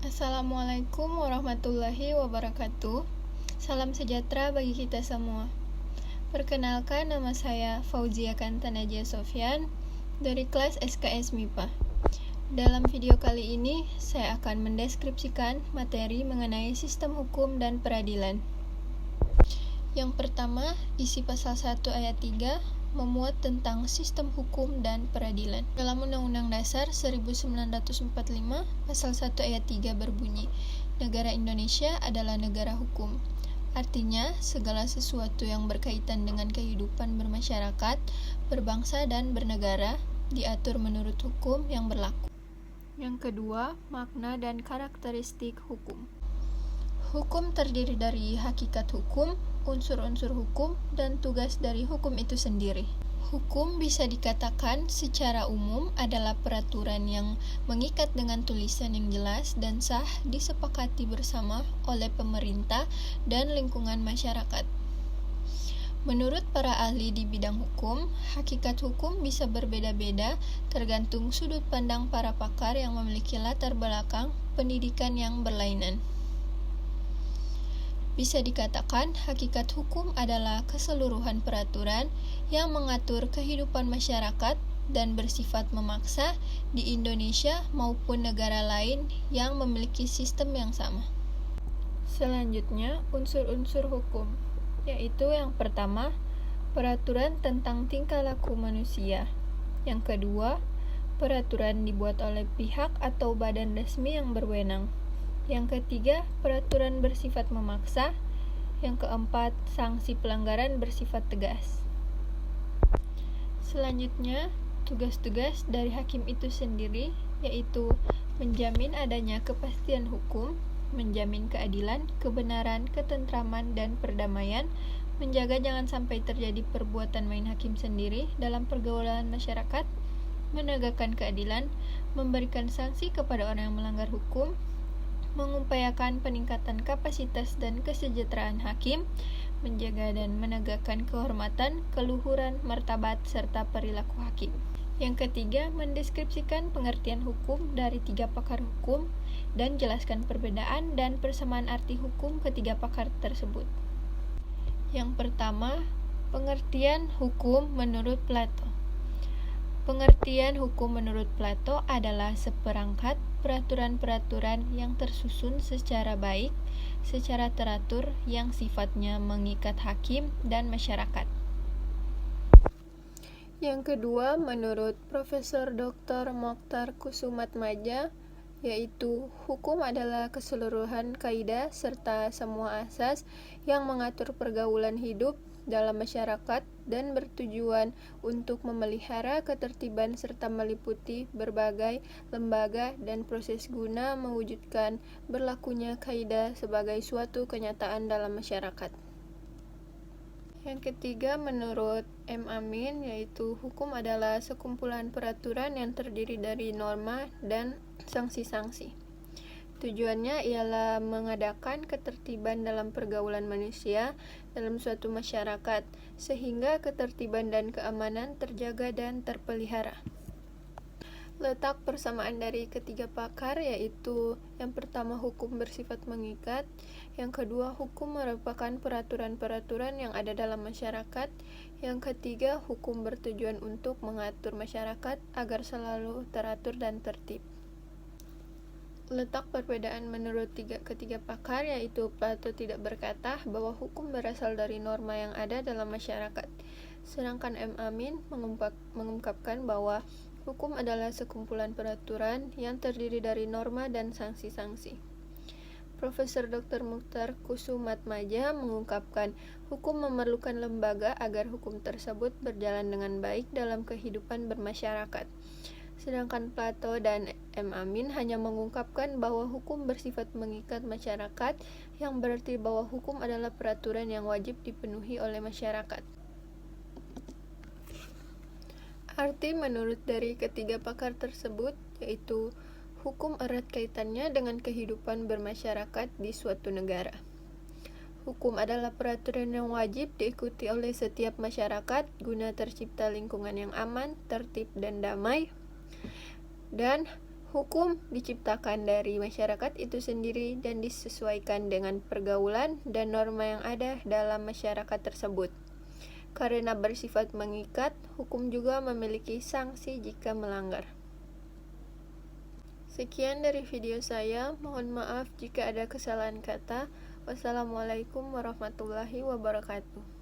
Assalamualaikum warahmatullahi wabarakatuh. Salam sejahtera bagi kita semua. Perkenalkan, nama saya Fauzia Kantan Najia Sofyan dari kelas SKS MIPA. Dalam video kali ini, saya akan mendeskripsikan materi mengenai sistem hukum dan peradilan. Yang pertama, isi pasal 1 ayat 3 memuat tentang sistem hukum dan peradilan. Dalam Undang-Undang Dasar 1945, pasal 1 ayat 3 berbunyi, negara Indonesia adalah negara hukum. Artinya, segala sesuatu yang berkaitan dengan kehidupan bermasyarakat, berbangsa, dan bernegara diatur menurut hukum yang berlaku. Yang kedua, makna dan karakteristik hukum. Hukum terdiri dari hakikat hukum, unsur-unsur hukum, dan tugas dari hukum itu sendiri. Hukum bisa dikatakan secara umum adalah peraturan yang mengikat dengan tulisan yang jelas dan sah disepakati bersama oleh pemerintah dan lingkungan masyarakat. Menurut para ahli di bidang hukum, hakikat hukum bisa berbeda-beda tergantung sudut pandang para pakar yang memiliki latar belakang pendidikan yang berlainan. Bisa dikatakan, hakikat hukum adalah keseluruhan peraturan yang mengatur kehidupan masyarakat dan bersifat memaksa di Indonesia maupun negara lain yang memiliki sistem yang sama. Selanjutnya, unsur-unsur hukum, yaitu yang pertama, peraturan tentang tingkah laku manusia. Yang kedua, peraturan dibuat oleh pihak atau badan resmi yang berwenang. Yang ketiga, peraturan bersifat memaksa. Yang keempat, sanksi pelanggaran bersifat tegas. Selanjutnya, tugas-tugas dari hakim itu sendiri, yaitu menjamin adanya kepastian hukum, menjamin keadilan, kebenaran, ketentraman, dan perdamaian, menjaga jangan sampai terjadi perbuatan main hakim sendiri dalam pergaulan masyarakat, menegakkan keadilan, memberikan sanksi kepada orang yang melanggar hukum, mengupayakan peningkatan kapasitas dan kesejahteraan hakim, menjaga dan menegakkan kehormatan, keluhuran, martabat, serta perilaku hakim. Yang ketiga, mendeskripsikan pengertian hukum dari 3 pakar hukum dan jelaskan perbedaan dan persamaan arti hukum ketiga pakar tersebut. Yang pertama, pengertian hukum menurut Plato. Pengertian hukum menurut Plato adalah seperangkat peraturan-peraturan yang tersusun secara baik, secara teratur yang sifatnya mengikat hakim dan masyarakat. Yang kedua, menurut Profesor Dr. Mokhtar Kusumatmadja, yaitu hukum adalah keseluruhan kaidah serta semua asas yang mengatur pergaulan hidup dalam masyarakat dan bertujuan untuk memelihara ketertiban serta meliputi berbagai lembaga dan proses guna mewujudkan berlakunya kaidah sebagai suatu kenyataan dalam masyarakat. Yang ketiga, menurut M. Amin, yaitu hukum adalah sekumpulan peraturan yang terdiri dari norma dan sanksi-sanksi. Tujuannya ialah mengadakan ketertiban dalam pergaulan manusia dalam suatu masyarakat, sehingga ketertiban dan keamanan terjaga dan terpelihara. Letak persamaan dari ketiga pakar yaitu yang pertama, hukum bersifat mengikat. Yang kedua, hukum merupakan peraturan-peraturan yang ada dalam masyarakat. Yang ketiga, hukum bertujuan untuk mengatur masyarakat agar selalu teratur dan tertib. Letak perbedaan menurut ketiga pakar yaitu Plato tidak berkata bahwa hukum berasal dari norma yang ada dalam masyarakat, sedangkan M. Amin mengungkapkan bahwa hukum adalah sekumpulan peraturan yang terdiri dari norma dan sanksi-sanksi. Profesor Dr. Mokhtar Kusumatmadja mengungkapkan hukum memerlukan lembaga agar hukum tersebut berjalan dengan baik dalam kehidupan bermasyarakat. Sedangkan Plato dan M. Amin hanya mengungkapkan bahwa hukum bersifat mengikat masyarakat, yang berarti bahwa hukum adalah peraturan yang wajib dipenuhi oleh masyarakat. Arti menurut dari ketiga pakar tersebut yaitu hukum erat kaitannya dengan kehidupan bermasyarakat di suatu negara. Hukum adalah peraturan yang wajib diikuti oleh setiap masyarakat guna tercipta lingkungan yang aman, tertib, dan damai. Dan Hukum diciptakan dari masyarakat itu sendiri dan disesuaikan dengan pergaulan dan norma yang ada dalam masyarakat tersebut. Karena bersifat mengikat, hukum juga memiliki sanksi jika melanggar. Sekian dari video saya, mohon maaf jika ada kesalahan kata. Wassalamualaikum warahmatullahi wabarakatuh.